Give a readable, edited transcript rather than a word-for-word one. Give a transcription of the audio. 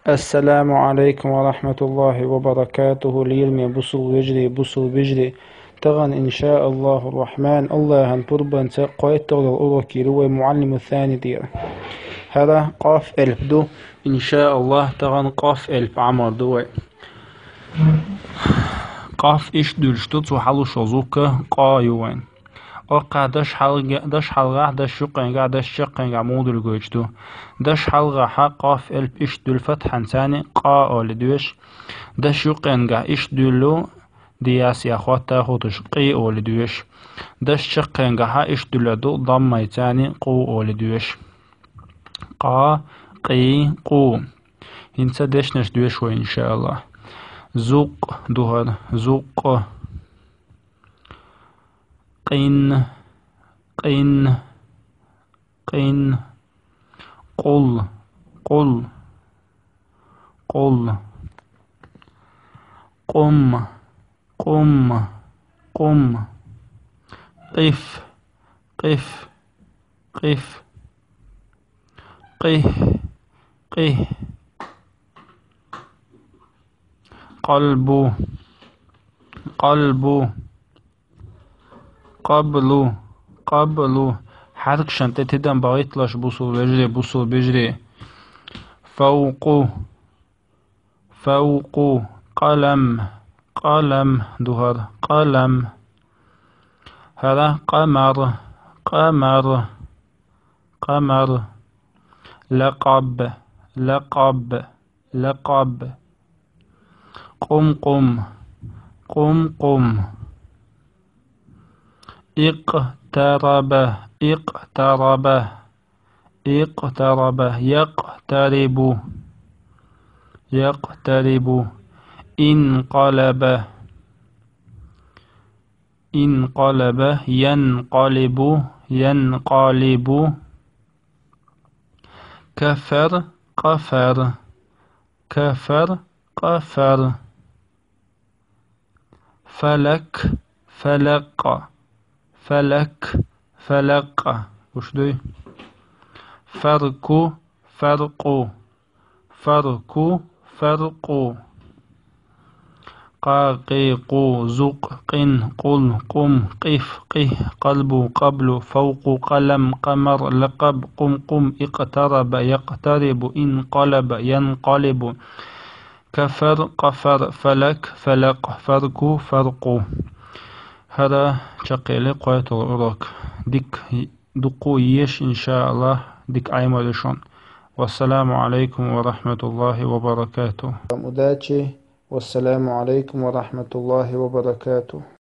السلام عليكم ورحمة الله وبركاته. ليلمي بصل بجري تغن إن شاء الله الرحمن. الله هنبربن قويت تغل الأوروكي روي معلم الثاني دير هذا قاف ألف دو إن شاء الله تغن قاف ألف عمر دوي قاف إيش دولشتوت وحلو شوزوك قايوين أوقع دش حلقة دش شقنقع دش شقنقع مودل جوجدو دش حلقة قاف ألف إيش دول فتحا ثاني قا أول دوش دش يقنقع إيش دولو دياس يا أخوات تاخدش قي أول دوش دش شقنقع إيش دولو ضم ثاني قو أول دوش قا قي قو هنسا دش نش دوش وإن شاء الله زوق دوهر زوق قين قين قين قل قل قل قم قم قم قف قف قف قه قه قلب قلب قبل قبل حرك شنطة تدم بغيتلاش بوصل بجري فوق فوق قلم قلم دهر قلم هذا قمر قمر قمر لقب لقب لقب قم قم قم قم اقترب اقترب اقترب يقترب يقترب انقلب انقلب ينقلب ينقلب كفر قفر كفر قفر فلك فلق فلك فلق وش دي فرق فرق فرق فرق قاقيق زق قن قل قم قف قه قلب قبل فوق قلم قمر لقب قم قم اقترب يقترب انقلب ينقلب كفر قفر فلك فلق فرق فرق هذا شقيلي قويت الأوروك ديك دقو يش إن شاء الله ديك عيمالشون. والسلام عليكم ورحمة الله وبركاته. والسلام عليكم ورحمة الله وبركاته.